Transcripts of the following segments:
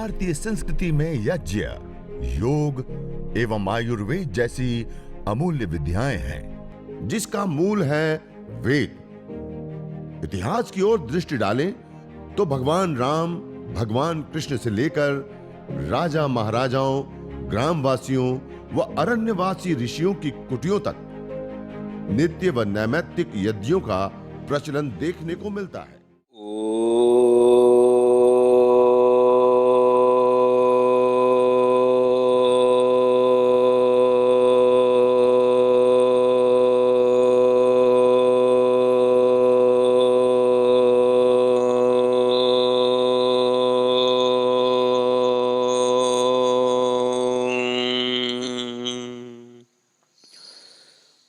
भारतीय संस्कृति में यज्ञ, योग एवं आयुर्वेद जैसी अमूल्य विद्याएं हैं, जिसका मूल है वेद। इतिहास की ओर दृष्टि डालें तो भगवान राम, भगवान कृष्ण से लेकर राजा महाराजाओं, ग्रामवासियों व अरण्यवासी ऋषियों की कुटियों तक नित्य व नैमित्तिक यज्ञों का प्रचलन देखने को मिलता है।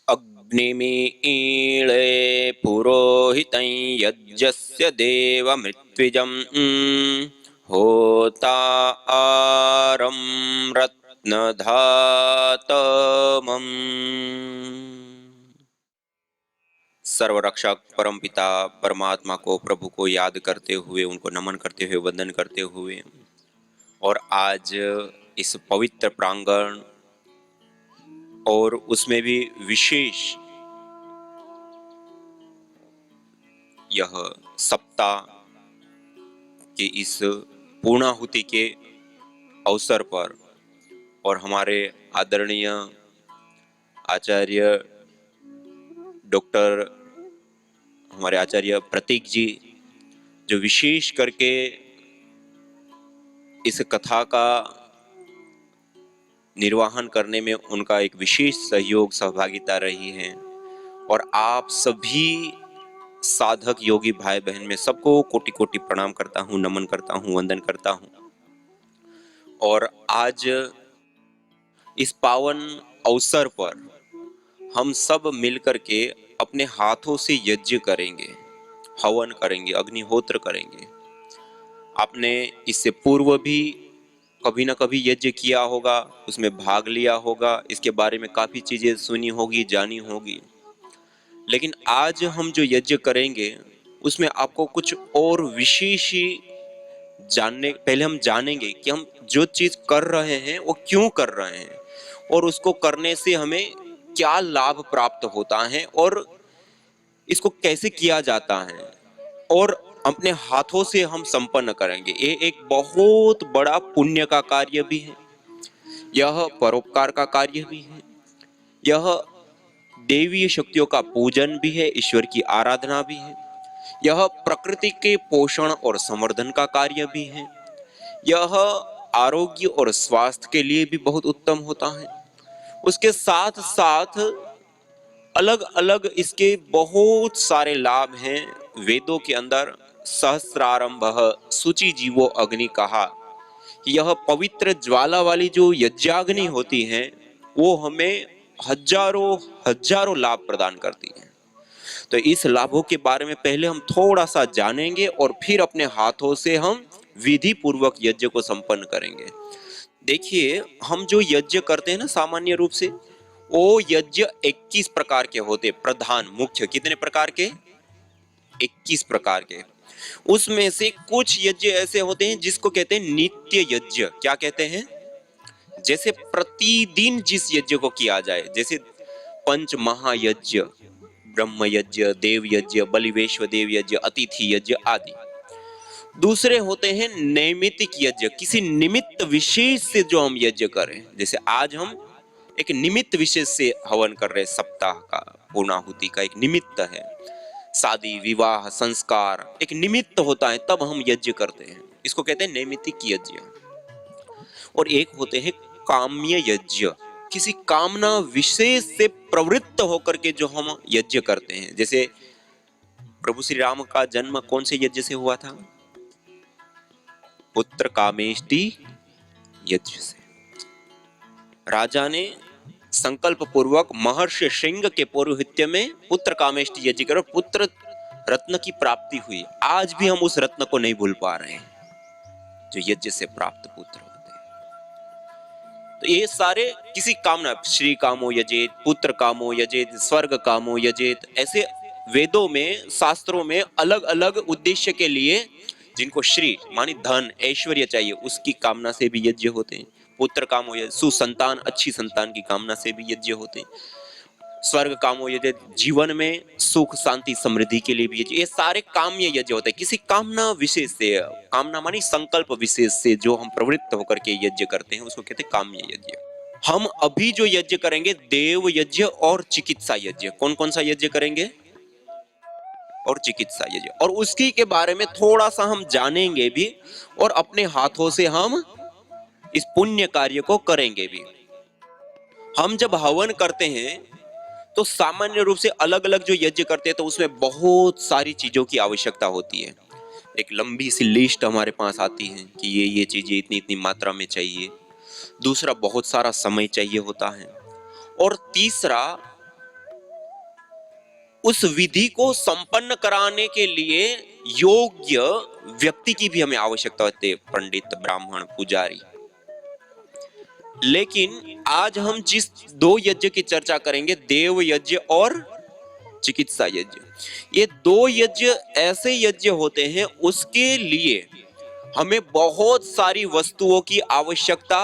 अग्निमीळे पुरोहितं यज्ञस्य देवमृत्विजम् होतारं रत्नधातमम्। सर्वरक्षक परमपिता परमात्मा को, प्रभु को याद करते हुए, उनको नमन करते हुए, वंदन करते हुए, और आज इस पवित्र प्रांगण और उसमें भी विशेष यह सप्ताह के इस पूर्णाहुति के अवसर पर और हमारे आदरणीय आचार्य डॉक्टर, हमारे आचार्य प्रतीक जी, जो विशेष करके इस कथा का निर्वहन करने में उनका एक विशेष सहयोग, सहभागिता रही है, और आप सभी साधक योगी भाई बहन में सबको कोटि कोटि प्रणाम करता हूँ, नमन करता हूँ, वंदन करता हूँ। और आज इस पावन अवसर पर हम सब मिलकर के अपने हाथों से यज्ञ करेंगे, हवन करेंगे, अग्निहोत्र करेंगे। आपने इससे पूर्व भी कभी ना कभी यज्ञ किया होगा, उसमें भाग लिया होगा, इसके बारे में काफी चीजें सुनी होगी, जानी होगी। लेकिन आज हम जो यज्ञ करेंगे उसमें आपको कुछ और विशेष ही पहले हम जानेंगे कि हम जो चीज कर रहे हैं वो क्यों कर रहे हैं, और उसको करने से हमें क्या लाभ प्राप्त होता है, और इसको कैसे किया जाता है, और अपने हाथों से हम संपन्न करेंगे। ये एक बहुत बड़ा पुण्य का कार्य भी है, यह परोपकार का कार्य भी है, यह देवीय शक्तियों का पूजन भी है, ईश्वर की आराधना भी है, यह प्रकृति के पोषण और संवर्धन का कार्य भी है, यह आरोग्य और स्वास्थ्य के लिए भी बहुत उत्तम होता है। उसके साथ साथ अलग अलग इसके बहुत सारे लाभ हैं। वेदों के अंदर सहस्रारंभः शुचि जीवो अग्नि कहा कि यह पवित्र ज्वाला वाली जो यज्ञाग्नि होती है वो हमें हजारों हजारों लाभ प्रदान करती है। तो इस लाभों के बारे में पहले हम थोड़ा सा जानेंगे और फिर अपने हाथों से हम विधि पूर्वक यज्ञ को संपन्न करेंगे। देखिए, हम जो यज्ञ करते हैं ना, सामान्य रूप से वो यज्ञ 21 प्रकार के होते, प्रधान मुख्य। कितने प्रकार के? 21 प्रकार के। उसमें से कुछ यज्ञ ऐसे होते हैं जिसको कहते हैं नित्य यज्ञ। क्या कहते हैं? जैसे प्रतिदिन जिस यज्ञ को किया जाए, जैसे पंच महायज्ञ, ब्रह्म यज्ञ, देव यज्ञ, बलिवेश्वर देव यज्ञ, अतिथि यज्ञ आदि। दूसरे होते हैं नैमित्तिक यज्ञ, किसी निमित्त विशेष से जो हम यज्ञ करें। जैसे आज हम एक निमित्त विशेष से हवन कर रहे, सप्ताह का पूर्णाहुति का एक निमित्त है। शादी, विवाह, संस्कार एक निमित्त होता है, तब हम यज्ञ करते हैं, इसको कहते हैं नैमित्तिक यज्ञ। और एक होते हैं काम्य यज्ञ, किसी कामना विशेष से प्रवृत्त होकर के जो हम यज्ञ करते हैं। जैसे प्रभु श्री राम का जन्म कौन से यज्ञ से हुआ था? पुत्र कामेष्टि यज्ञ से। राजा ने संकल्प पूर्वक महर्षि श्रृंग के पौरोहित्य में पुत्र कामेष्टि यज्ञ कर पुत्र रत्न की प्राप्ति हुई। आज भी हम उस रत्न को नहीं भूल पा रहे हैं जो यज्ञ से प्राप्त पुत्र होते हैं। तो ये सारे किसी कामना, श्री कामो यजेत, पुत्र कामो यजेत, स्वर्ग कामो यजेत, ऐसे वेदों में, शास्त्रों में अलग अलग उद्देश्य के लिए जिनको श्री मानी धन ऐश्वर्य चाहिए, उसकी कामना से भी यज्ञ होते हैं। पुत्र काम हो, सुसंतान अच्छी संतान की कामना से भी यज्ञ होते हैं। स्वर्ग काम हो, यज्ञ जीवन में सुख शांति समृद्धि के लिए भी यज्ञ। ये सारे काम्य यज्ञ होते हैं। किसी कामना विशेष से, कामना मानी संकल्प विशेष से जो हम प्रवृत्त होकर के यज्ञ करते हैं उसको कहते हैं काम्य यज्ञ। हम अभी जो यज्ञ करेंगे देव यज्ञ और चिकित्सा यज्ञ। कौन कौन सा यज्ञ करेंगे? और चिकित्सा यज्ञ। और उसकी के बारे में थोड़ा सा हम जानेंगे भी और अपने हाथों से हम इस पुण्य कार्य को करेंगे भी। हम जब हवन करते हैं तो सामान्य रूप से अलग अलग जो यज्ञ करते हैं तो उसमें बहुत सारी चीजों की आवश्यकता होती है। एक लंबी सी लिस्ट हमारे पास आती है कि ये चीजें इतनी इतनी मात्रा में चाहिए। दूसरा, बहुत सारा समय चाहिए होता है। और तीसरा, उस विधि को संपन्न कराने के लिए योग्य व्यक्ति की भी हमें आवश्यकता होती है, पंडित, ब्राह्मण, पुजारी। लेकिन आज हम जिस दो यज्ञ की चर्चा करेंगे, देव यज्ञ और चिकित्सा यज्ञ, ये दो यज्ञ ऐसे यज्ञ होते हैं उसके लिए हमें बहुत सारी वस्तुओं की आवश्यकता।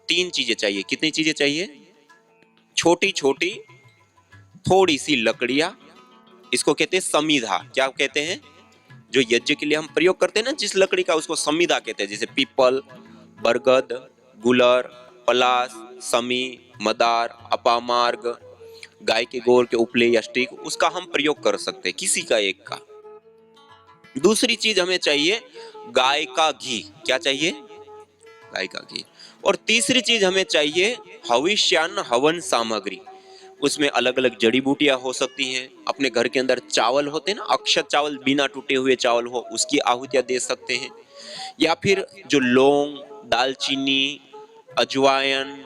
3 चीजें चाहिए। कितनी चीजें चाहिए? छोटी छोटी थोड़ी सी लकड़ियां, इसको कहते हैं समीधा। क्या कहते हैं? जो यज्ञ के लिए हम प्रयोग करते हैं ना जिस लकड़ी का, उसको समीधा कहते हैं। जैसे पीपल, बरगद, गुलर, पलास, समी, मदार, अपामार्ग, गाय के गोर के उपले या स्टिक, उसका हम प्रयोग कर सकते हैं, किसी का एक का। दूसरी चीज हमें चाहिए गाय का घी। क्या चाहिए? गाय का घी। और तीसरी चीज हमें चाहिए हविष्यान्न हवन सामग्री। उसमें अलग अलग जड़ी बूटियां हो सकती हैं। अपने घर के अंदर चावल होते हैं ना, अक्षत चावल, बिना टूटे हुए चावल हो, उसकी आहुतियां दे सकते हैं। या फिर जो लौंग, दालचीनी, अजवाइन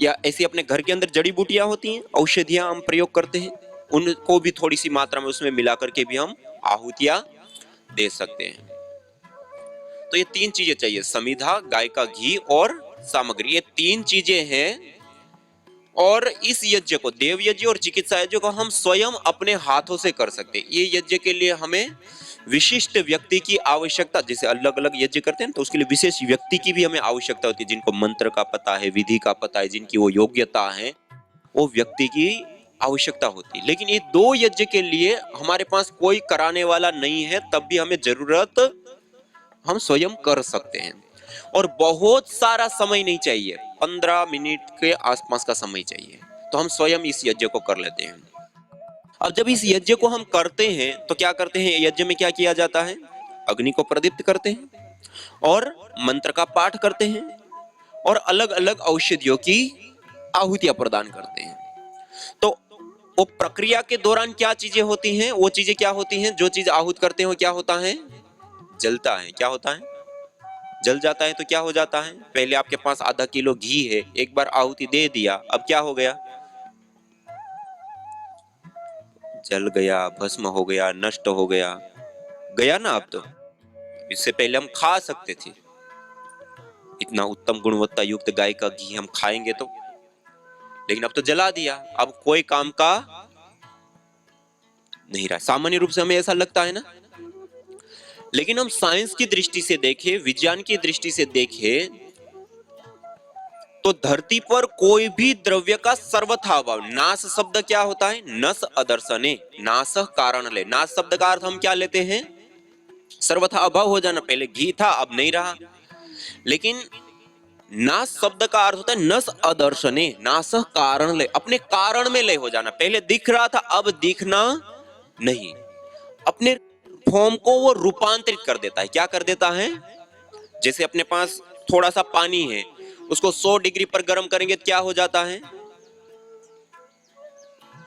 या ऐसी अपने घर के अंदर जड़ी बूटियां होती हैं, औषधियां हम प्रयोग करते हैं, उनको भी थोड़ी सी मात्रा में उसमें मिला करके भी हम आहुतियां दे सकते हैं। तो ये 3 चीजें चाहिए, समिधा, गाय का घी और सामग्री। ये 3 चीजें हैं। और इस यज्ञ को, देव यज्ञ और चिकित्सा यज्ञ को हम स्वयं अपने हाथों से कर सकते हैं। ये यज्ञ के लिए हमें विशिष्ट व्यक्ति की आवश्यकता, जैसे अलग अलग यज्ञ करते हैं तो उसके लिए विशेष व्यक्ति की भी हमें आवश्यकता होती है, जिनको मंत्र का पता है, विधि का पता है, जिनकी वो योग्यता है, वो व्यक्ति की आवश्यकता होती है। लेकिन ये 2 यज्ञ के लिए हमारे पास कोई कराने वाला नहीं है, तब भी हमें जरूरत, हम स्वयं कर सकते हैं। और बहुत सारा समय नहीं चाहिए, 15 मिनट के आसपास का समय चाहिए, तो हम स्वयं इस यज्ञ को कर लेते हैं। अब जब इस यज्ञ को हम करते हैं तो क्या करते हैं? यज्ञ में क्या किया जाता है? अग्नि को प्रदीप्त करते हैं और मंत्र का पाठ करते हैं और अलग अलग औषधियों की आहुतियां प्रदान करते हैं। तो वो प्रक्रिया के दौरान क्या चीजें होती हैं? वो चीजें क्या होती हैं? जो चीज आहूत करते हैं क्या होता है? जलता है। क्या होता है? जल जाता है। तो क्या हो जाता है? पहले आपके पास आधा किलो घी है, एक बार आहुति दे दिया, अब क्या हो गया? जल गया, भस्म हो गया, नष्ट हो गया, गया ना। अब तो इससे पहले हम खा सकते थे, इतना उत्तम गुणवत्ता युक्त गाय का घी हम खाएंगे तो, लेकिन अब तो जला दिया, अब कोई काम का नहीं रहा। सामान्य रूप से हमें ऐसा लगता है ना। लेकिन हम साइंस की दृष्टि से देखें, विज्ञान की दृष्टि से देखें, तो धरती पर कोई भी द्रव्य का सर्वथा अभाव। नाश शब्द क्या होता है? नस अदर्शने, नाश कारण ले। नाश शब्द का अर्थ हम क्या लेते हैं? सर्वथा अभाव हो जाना। पहले घी था, अब नहीं रहा। लेकिन नाश शब्द का अर्थ होता है नस अदर्शने, नाश कारण ले, अपने कारण में लय हो जाना। पहले दिख रहा था, अब दिखना नहीं। अपने फॉर्म को वो रूपांतरित कर देता है। क्या कर देता है? जैसे अपने पास थोड़ा सा पानी है, उसको 100 डिग्री पर गर्म करेंगे तो क्या हो जाता है?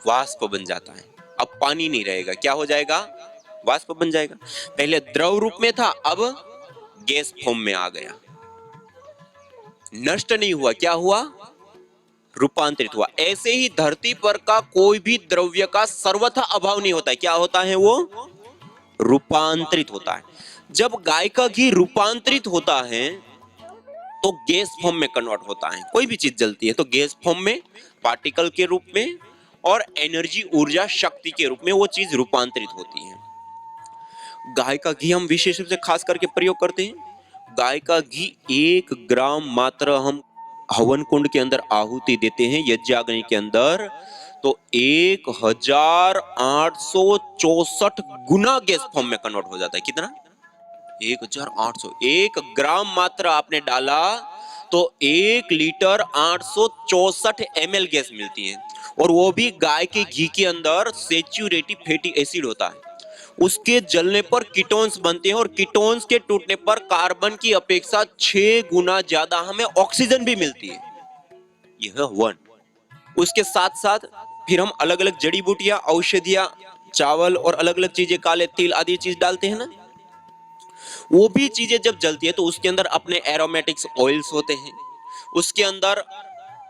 वाष्प बन जाता है। अब पानी नहीं रहेगा, क्या हो जाएगा? वाष्प बन जाएगा। पहले द्रव रूप में था, अब गैस फॉर्म में आ गया। नष्ट नहीं हुआ, क्या हुआ? रूपांतरित हुआ। ऐसे ही धरती पर का कोई भी द्रव्य का सर्वथा अभाव नहीं होता है। क्या होता है? वो रूपांतरित होता है। जब गाय का घी रूपांतरित होता है तो गैस फॉर्म में कन्वर्ट होता है। कोई भी चीज जलती है तो गैस फॉर्म में, पार्टिकल के रूप में और एनर्जी, ऊर्जा, शक्ति के रूप में वो चीज रूपांतरित होती है। गाय का घी हम विशेष रूप से खास करके प्रयोग करते हैं। गाय का घी 1 ग्राम मात्र हम हवन कुंड के अंदर आहुति देते हैं यज्ञाग्नि के अंदर, तो 1864 गुना गैस फॉर्म में कन्वर्ट हो जाता है। कितना? 1800। 1 ग्राम मात्र आपने डाला तो 1 लीटर 864 ml गैस मिलती है, और वो भी गाय के घी के अंदर सेचुरेटिव फैटी एसिड होता है। उसके जलने पर कीटोन्स बनते हैं, और कीटोन्स के टूटने पर कार्बन की अपेक्षा 6 गुना ज्यादा हमें ऑक्सीजन भी मिलती है। यह वन। उसके साथ साथ फिर हम अलग अलग जड़ी बूटियां, औषधियां, चावल और अलग अलग चीजें, काले तिल आदि चीज डालते हैं ना, वो भी चीजें जब जलती है तो उसके अंदर अपने एरोमेटिक्स ऑयल्स होते हैं, उसके अंदर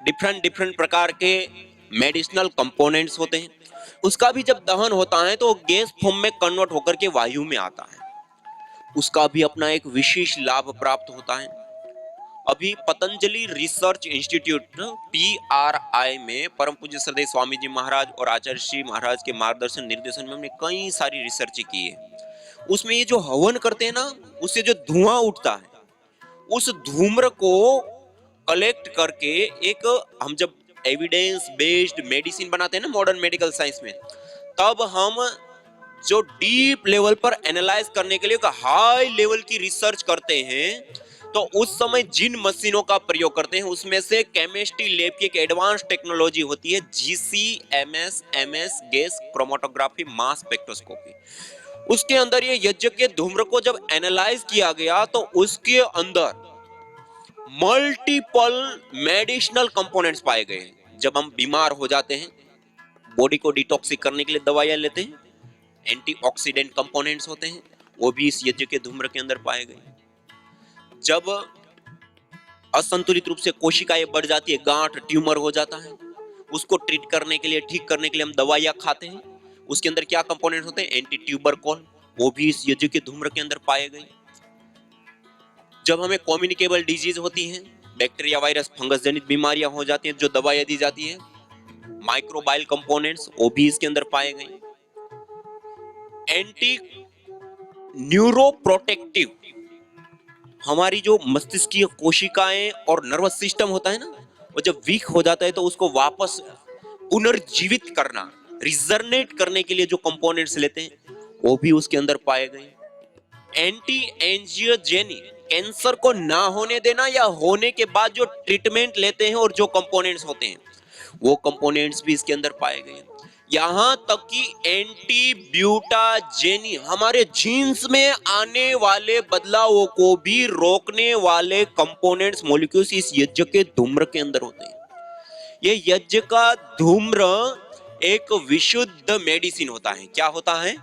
डिफरेंट डिफरेंट प्रकार के मेडिसिनल कंपोनेंट्स होते हैं। उसका भी जब दहन होता है तो गैस फॉर्म में कन्वर्ट होकर के वायु में आता है। उसका भी अपना एक विशेष लाभ प्राप्त होता है। अभी पतंजलि रिसर्च इंस्टीट्यूट PRI में परम पूज्य श्रद्धेय स्वामी जी महाराज और आचार्य श्री महाराज के मार्गदर्शन निर्देशन में हमने कई सारी रिसर्च की है। उसमें ये जो हवन करते हैं ना, उससे जो धुआं उठता है, उस धूम्र को कलेक्ट करके एक हम जब एविडेंस बेस्ड मेडिसिन बनाते हैं ना मॉडर्न मेडिकल साइंस में, तब हम जो डीप लेवल पर एनालाइज करने के लिए एक हाई लेवल की रिसर्च करते हैं, तो उस समय जिन मशीनों का प्रयोग करते हैं उसमें से केमिस्ट्री लैब की एक एडवांस टेक्नोलॉजी होती है GC-MS gas chromatography mass spectroscopy. उसके अंदर ये यज्ञ के धूम्र को जब एनालाइज किया गया तो उसके अंदर मल्टीपल मेडिसिनल कंपोनेंट्स पाए गए। जब हम बीमार हो जाते हैं, बॉडी को डिटॉक्सिक करने के लिए दवाइयां लेते हैं, एंटीऑक्सीडेंट कंपोनेंट्स होते हैं, वो भी इस यज्ञ के धूम्र के अंदर पाए गए। जब असंतुलित रूप से कोशिकाएं बढ़ जाती है, गांठ ट्यूमर हो जाता है, उसको ट्रीट करने के लिए, ठीक करने के लिए हम दवाइयां खाते हैं, उसके अंदर क्या कंपोनेंट होते हैं? एंटी ट्यूबरकुल, वो भी इस यज्ञ के धूम्र के अंदर पाए गए। जब हमें कम्युनिकेबल डिजीज होती हैं, बैक्टीरिया, वायरस, फंगस जनित बीमारियां हो जाती हैं, जो दवाइयां दी जाती है, माइक्रोबाइल कंपोनेंट्स, वो भी इसके अंदर पाए गए। एंटी न्यूरोप्रोटेक्टिव, हमारी जो मस्तिष्कीय कोशिकाएं और नर्वस सिस्टम होता है ना, वो जब वीक हो जाता है तो उसको वापस पुनर्जीवित करना, रिजनरेट करने के लिए जो कंपोनेंट्स लेते हैं, वो भी उसके अंदर पाए गए। एंटी एंजियोजेनिक, कैंसर को ना होने देना या होने के बाद जो ट्रीटमेंट लेते हैं और जो कंपोनेंट्स होते हैं, वो कंपोनेंट्स भी इसके अंदर पाए गए। यहां तक कि एंटी ब्यूटाजेनी, हमारे जीन्स में आने वाले बदलावों को भी रोकने वाले कंपोनेंट्स, मॉलिक्यूल्स इस यज्ञ के धूम्र के अंदर होते हैं। ये यज्ञ का धूम्र एक विशुद्ध मेडिसिन होता है। क्या होता है?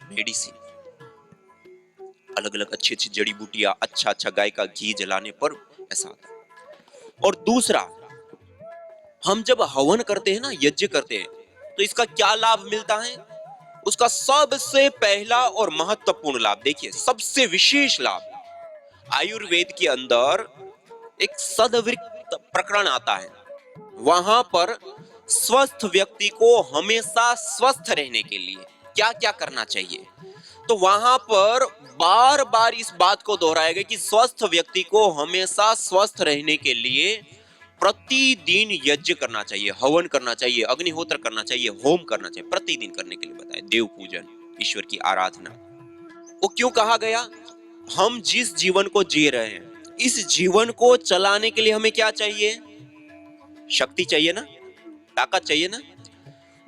मेडिसिन। अलग अलग अच्छी अच्छी जड़ी बूटियां, अच्छा अच्छा गाय का घी जलाने पर ऐसा आता है। और दूसरा, हम जब हवन करते हैं ना, यज्ञ करते हैं, तो इसका क्या लाभ मिलता है? उसका सबसे पहला और महत्वपूर्ण लाभ देखिए, सबसे विशेष लाभ, आयुर्वेद के अंदर एक सदवृत्त प्रकरण आता है। वहां पर स्वस्थ व्यक्ति को हमेशा स्वस्थ रहने के लिए क्या क्या करना चाहिए, तो वहां पर बार बार इस बात को दोहराया गया कि स्वस्थ व्यक्ति को हमेशा स्वस्थ रहने के लिए प्रतिदिन यज्ञ करना चाहिए, हवन करना चाहिए, अग्निहोत्र करना चाहिए, होम करना चाहिए, प्रतिदिन करने के लिए बताया। देव पूजन, ईश्वर की आराधना। वो क्यों कहा गया? हम जिस जीवन को जी रहे हैं, इस जीवन को चलाने के लिए हमें क्या चाहिए? शक्ति चाहिए ना, ताकत चाहिए ना।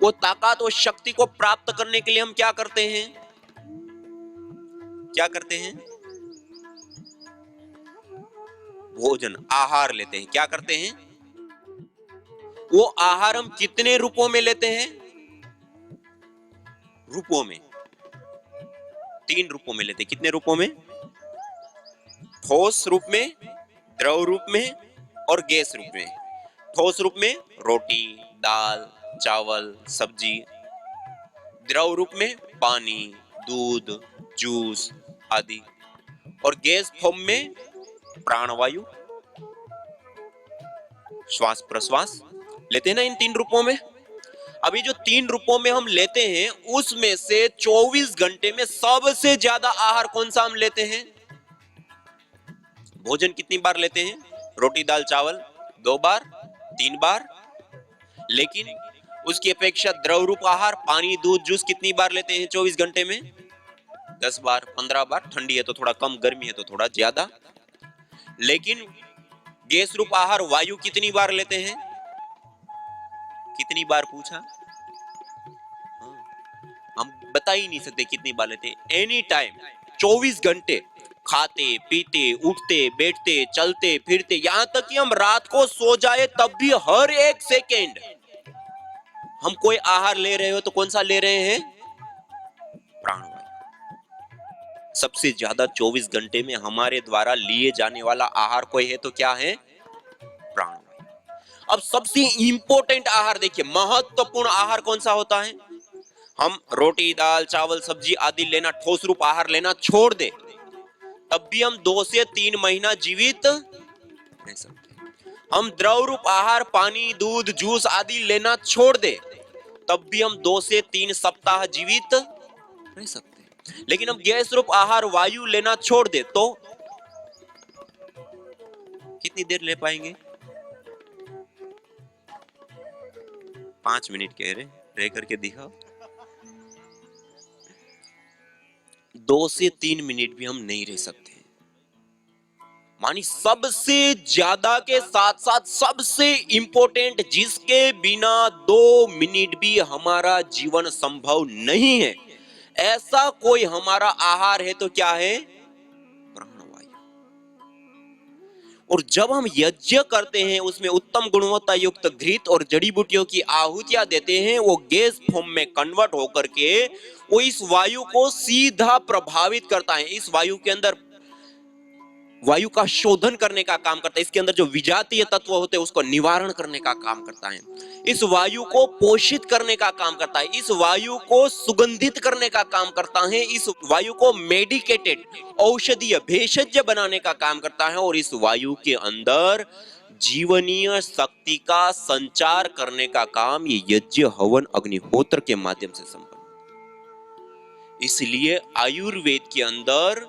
वो ताकत और शक्ति को प्राप्त करने के लिए हम क्या करते हैं? क्या करते हैं? भोजन, आहार लेते हैं। क्या करते हैं? वो आहार हम कितने रूपों में लेते हैं? रूपों में, 3 रूपों में लेते हैं। कितने रूपों में? ठोस रूप में, द्रव रूप में और गैस रूप में। ठोस रूप में रोटी, दाल, चावल, सब्जी। द्रव रूप में पानी, दूध, जूस आदि। और गैस फॉर्म में प्राणवायु, श्वास प्रश्वास लेते हैं ना इन 3 रूपों में। अभी जो 3 रूपों में हम लेते हैं उसमें से 24 घंटे में सबसे ज्यादा आहार कौन सा हम लेते हैं? भोजन कितनी बार लेते हैं? रोटी दाल चावल 2 बार, 3 बार। लेकिन उसकी अपेक्षा द्रव रूप आहार पानी दूध जूस कितनी बार लेते हैं 24 घंटे में? 10 बार, 15 बार। ठंडी है तो थोड़ा कम, गर्मी है तो थोड़ा ज्यादा। लेकिन गैस रूप आहार वायु कितनी बार लेते हैं? कितनी बार पूछा? हम बता ही नहीं सकते कितनी बार लेते। एनी टाइम 24 घंटे खाते पीते उठते बैठते चलते फिरते, यहां तक कि हम रात को सो जाए तब भी हर एक सेकेंड हम कोई आहार ले रहे हो तो कौन सा ले रहे हैं? प्राणवायु। सबसे ज्यादा 24 घंटे में हमारे द्वारा लिए जाने वाला आहार कोई है तो क्या है? प्राणवायु। अब सबसे इंपॉर्टेंट आहार देखिए, महत्वपूर्ण आहार कौन सा होता है? हम रोटी दाल चावल सब्जी आदि लेना, ठोस रूप आहार लेना छोड़ दे तब भी हम 2 से 3 महीना जीवित रह सकते हैं। हम द्रव रूप आहार पानी दूध जूस आदि लेना छोड़ दे तब भी हम 2 से 3 सप्ताह जीवित रह सकते हैं। लेकिन हम गैस रूप आहार वायु लेना छोड़ दे तो कितनी देर ले पाएंगे? 5 मिनट कह रह करके दिखाओ। 2 से 3 मिनट भी हम नहीं रह सकते। मानी सबसे ज्यादा के साथ साथ सबसे इंपॉर्टेंट, जिसके बिना 2 मिनट भी हमारा जीवन संभव नहीं है, ऐसा कोई हमारा आहार है तो क्या है? प्राणवायु। और जब हम यज्ञ करते हैं उसमें उत्तम गुणवत्ता युक्त घृत और जड़ी बूटियों की आहुतियां देते हैं, वो गैस फॉर्म में कन्वर्ट होकर के वो इस वायु को सीधा प्रभावित करता है। इस वायु के अंदर वायु का शोधन करने का काम करता है। इसके अंदर जो विजातीय तत्व होते हैं उसको निवारण करने का काम करता है। इस वायु को पोषित करने का काम करता है। इस वायु को सुगंधित करने का काम करता है। इस वायु को मेडिकेटेड औषधीय भेषज बनाने का काम करता है। और इस वायु के अंदर जीवनीय शक्ति का संचार करने का काम ये यज्ञ हवन अग्निहोत्र के माध्यम से संपन्न। इसलिए आयुर्वेद के अंदर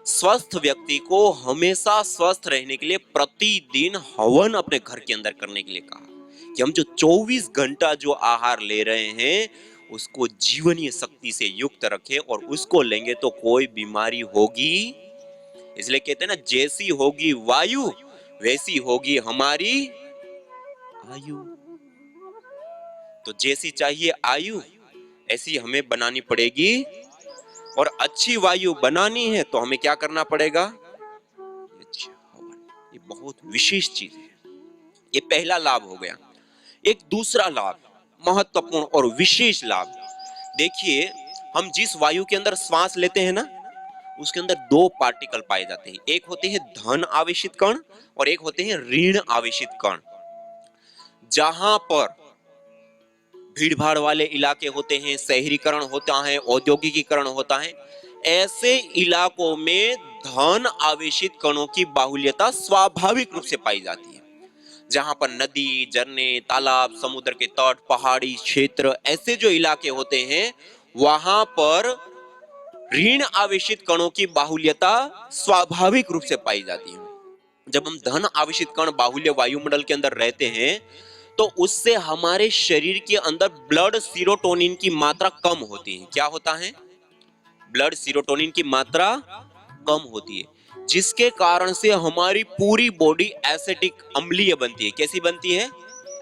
स्वस्थ व्यक्ति को हमेशा स्वस्थ रहने के लिए प्रतिदिन हवन अपने घर के अंदर करने के लिए कहा कि हम जो 24 घंटा जो आहार ले रहे हैं उसको जीवनीय शक्ति से युक्त रखें, और उसको लेंगे तो कोई बीमारी होगी। इसलिए कहते हैं ना, जैसी होगी वायु वैसी होगी हमारी आयु। तो जैसी चाहिए आयु ऐसी हमें बनानी पड़ेगी। और अच्छी वायु बनानी है तो हमें क्या करना पड़ेगा? ये बहुत विशेष चीज है। ये पहला लाभ हो गया। एक दूसरा लाभ, महत्वपूर्ण और विशेष लाभ, देखिए, हम जिस वायु के अंदर श्वास लेते हैं ना, उसके अंदर 2 पार्टिकल पाए जाते हैं। एक होते हैं धन आवेशित कण और एक होते हैं ऋण आवेशित कण। जहां पर भीड़ भाड़ वाले इलाके होते हैं, शहरीकरण होता है, औद्योगिकीकरण होता है, ऐसे इलाकों में धन आवेशित कणों की बाहुल्यता स्वाभाविक रूप से पाई जाती है। जहां पर नदी झरने तालाब समुद्र के तट पहाड़ी क्षेत्र ऐसे जो इलाके होते हैं वहां पर ऋण आवेशित कणों की बाहुल्यता स्वाभाविक रूप से पाई जाती है। जब हम धन आवेशित कण बाहुल्य वायुमंडल के अंदर रहते हैं तो उससे हमारे शरीर के अंदर ब्लड सीरोटोनिन की मात्रा कम होती है। क्या होता है? ब्लड सीरोटोनिन की मात्रा कम होती है, जिसके कारण से हमारी पूरी बॉडी एसिटिक अम्लीय बनती है। कैसी बनती है?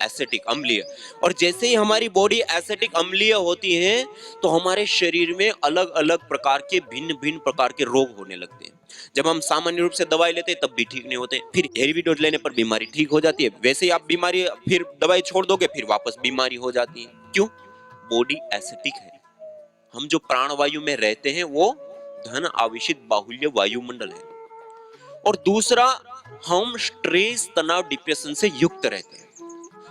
एसिटिक अम्लीय। और जैसे ही हमारी बॉडी एसिटिक अम्लीय होती है तो हमारे शरीर में अलग अलग प्रकार के भिन्न भिन्न प्रकार के रोग होने लगते हैं। जब हम सामान्य रूप से दवाई लेते हैं तब भी ठीक नहीं होते, फिर हेवी डोज लेने पर बीमारी ठीक हो जाती है। वैसे ही आप बीमारी फिर दवाई छोड़ दोगे फिर वापस बीमारी हो जाती है। क्यों? बॉडी एसिटिक है। हम जो प्राणवायु में रहते हैं वो धन आवेशित बाहुल्य वायुमंडल है। और दूसरा, हम स्ट्रेस तनाव डिप्रेशन से युक्त रहते हैं।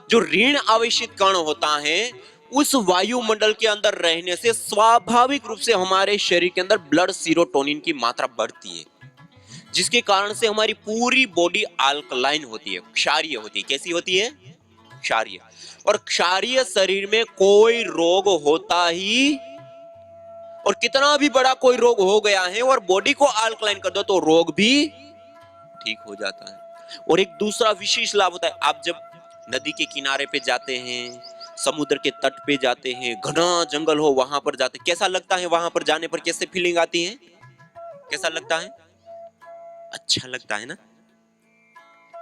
जो ऋण आवेशित कण होता है उस वायुमंडल के अंदर रहने से स्वाभाविक रूप से हमारे शरीर के अंदर ब्लड सीरोटोनिन की मात्रा बढ़ती है, जिसके कारण से हमारी पूरी बॉडी अल्कलाइन होती है, क्षारीय होती है। कैसी होती है? क्षारीय। और क्षारीय शरीर में कोई रोग होता ही, और कितना भी बड़ा कोई रोग हो गया है और बॉडी को अल्कलाइन कर दो तो रोग भी ठीक हो जाता है। और एक दूसरा विशेष लाभ होता है, आप जब नदी के किनारे पे जाते हैं, समुद्र के तट पे जाते हैं, घना जंगल हो वहां पर जाते, कैसा लगता है? वहां पर जाने पर कैसे फीलिंग आती है? कैसा लगता है? अच्छा लगता है ना?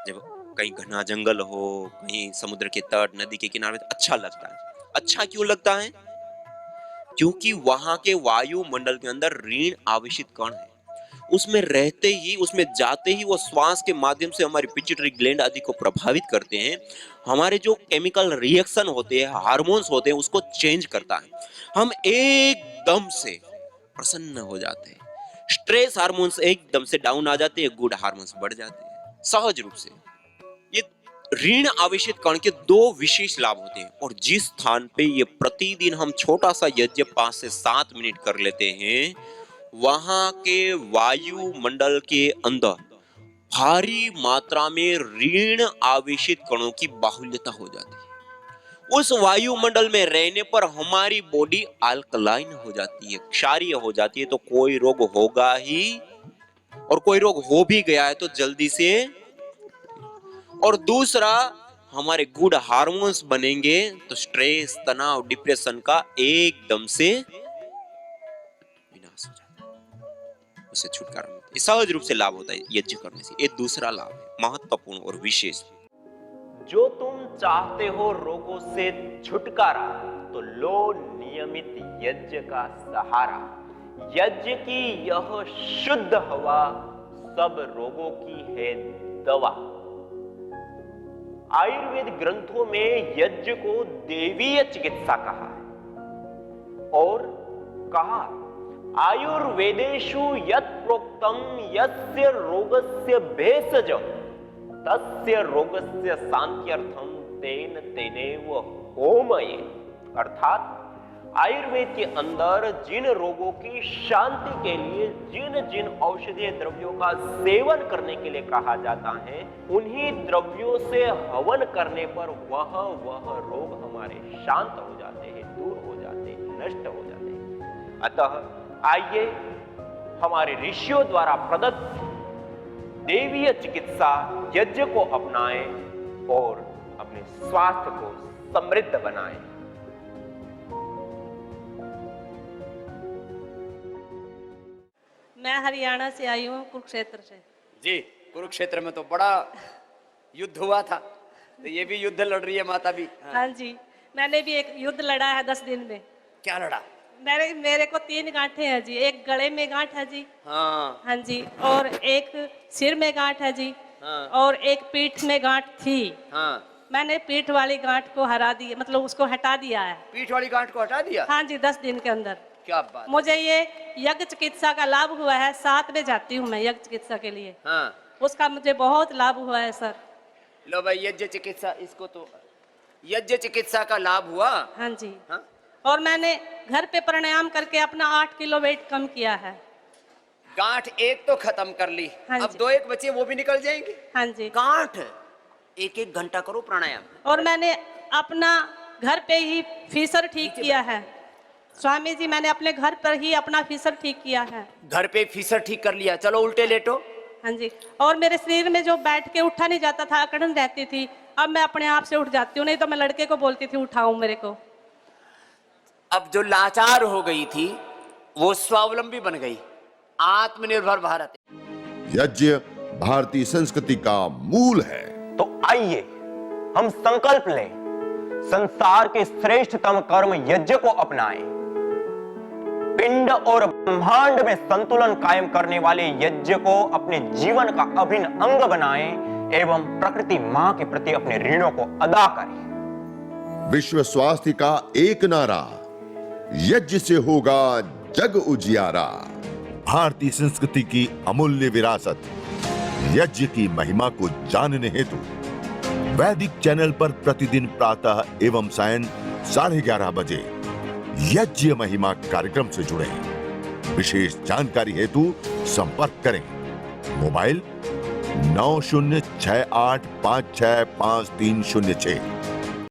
जब कहीं घना जंगल हो, कहीं समुद्र के तट, नदी के किनारे, तो अच्छा लगता है। अच्छा क्यों लगता है? क्योंकि वहां के वायुमंडल के अंदर ऋण आवेशित कण है, उसमें रहते ही, उसमें जाते ही वो श्वास के माध्यम से हमारी पिट्यूटरी ग्लैंड आदि को प्रभावित करते हैं। हमारे जो केमिकल रिएक्शन होते हैं, हार्मोन्स होते हैं, उसको चेंज करता है। हम एकदम से प्रसन्न हो जाते हैं, स्ट्रेस हार्मोन्स एकदम से डाउन आ जाते हैं, गुड हार्मोन्स बढ़ जाते हैं सहज रूप से। ये ऋण आवेशित कण के दो विशेष लाभ होते हैं। और जिस स्थान पे ये प्रतिदिन हम छोटा सा यज्ञ 5 से 7 मिनट कर लेते हैं, वहां के वायुमंडल के अंदर भारी मात्रा में ऋण आवेशित कणों की बाहुल्यता हो जाती है। उस वायुमंडल में रहने पर हमारी बॉडी अल्कलाइन हो जाती है, क्षारीय हो जाती है, तो कोई रोग होगा ही, और कोई रोग हो भी गया है तो जल्दी से। और दूसरा, हमारे गुड हार्मोन्स बनेंगे तो स्ट्रेस, तनाव, डिप्रेशन का एकदम से विनाश हो जाता है, उससे छुटकारा मिलता है। सहज रूप से लाभ होता है यज्ञ करने से। ये दूसरा लाभ है, महत्वपूर्ण और विशेष। जो तुम चाहते हो रोगों से छुटकारा, तो लो नियमित यज्ञ का सहारा। यज्ञ की यह शुद्ध हवा सब रोगों की है दवा। आयुर्वेद ग्रंथों में यज्ञ को देवीय चिकित्सा कहा है, और कहा आयुर्वेदेषु यत् प्रोक्तम यस्य रोगस्य भेषजम तस्य रोगस्य शांत्यर्थम तेन तेनेव होमये। अर्थात आयुर्वेद के अंदर जिन रोगों की शांति के लिए जिन जिन औषधीय द्रव्यों का सेवन करने के लिए कहा जाता है, उन्हीं द्रव्यों से हवन करने पर वह रोग हमारे शांत हो जाते हैं, दूर हो जाते हैं, नष्ट हो जाते हैं। अतः आइए हमारे ऋषियों द्वारा प्रदत्त देवीय चिकित्सा यज्ञ को अपनाएं और अपने स्वास्थ्य को समृद्ध बनाएं। मैं हरियाणा से आई हूँ, कुरुक्षेत्र से। जी, कुरुक्षेत्र में तो बड़ा युद्ध हुआ था, तो ये भी युद्ध लड़ रही है माता भी। हाँ जी, मैंने भी एक युद्ध लड़ा है 10 दिन में। क्या लड़ा? मेरे को 3 गांठें हैं जी। एक गले में गांठ है जी, हाँ जी, और एक सिर में गांठ है जी, हाँ, और एक पीठ में गांठ थी। हाँ। मैंने पीठ वाली गांठ को हरा दिया, मतलब उसको हटा दिया है। पीठ वाली गांठ को हटा दिया? हाँ जी, 10 दिन के अंदर। क्या बात। मुझे ये यज्ञ चिकित्सा का लाभ हुआ है। 7 में जाती हूँ मैं यज्ञ चिकित्सा के लिए। हाँ, उसका मुझे बहुत लाभ हुआ है सर। लो भाई, यज्ञ चिकित्सा, इसको तो यज्ञ चिकित्सा का लाभ हुआ। हाँ जी, हाँ? और मैंने घर पे प्राणायाम करके अपना 8 किलो वेट कम किया है। गांठ एक तो खत्म कर ली, हाँ अब जी। 2 एक बचे, वो भी निकल जाएंगे। हाँ जी, गांठ 1-1 घंटा करो प्राणायाम। और मैंने अपना घर पे ही फीसर ठीक किया है। स्वामी जी, मैंने अपने घर पर ही अपना फीसर ठीक किया है। घर पे फीसर ठीक कर लिया। चलो उल्टे लेटो। हाँ जी, और मेरे शरीर में जो बैठ के उठा नहीं जाता था, अकड़न रहती थी, अब मैं अपने आप से उठ जाती हूँ। नहीं तो मैं लड़के को बोलती थी उठाओ मेरे को। अब जो लाचार हो गई थी वो स्वावलंबी बन गई। आत्मनिर्भर भारत। यज्ञ भारतीय संस्कृति का मूल है। तो आइए हम संकल्प लें, संसार के श्रेष्ठतम कर्म यज्ञ को अपनाएं। पिंड और ब्रह्मांड में संतुलन कायम करने वाले यज्ञ को अपने जीवन का अभिन्न अंग बनाएं एवं प्रकृति मां के प्रति अपने ऋणों को अदा करें। विश्व स्वास्थ्य का एक नारा, यज्ञ से होगा जग उजियारा। भारतीय संस्कृति की अमूल्य विरासत यज्ञ की महिमा को जानने हेतु वैदिक चैनल पर प्रतिदिन प्रातः एवं सायं 11:30 बजे यज्ञ महिमा कार्यक्रम से जुड़े। विशेष जानकारी हेतु संपर्क करें। मोबाइल 9068565306।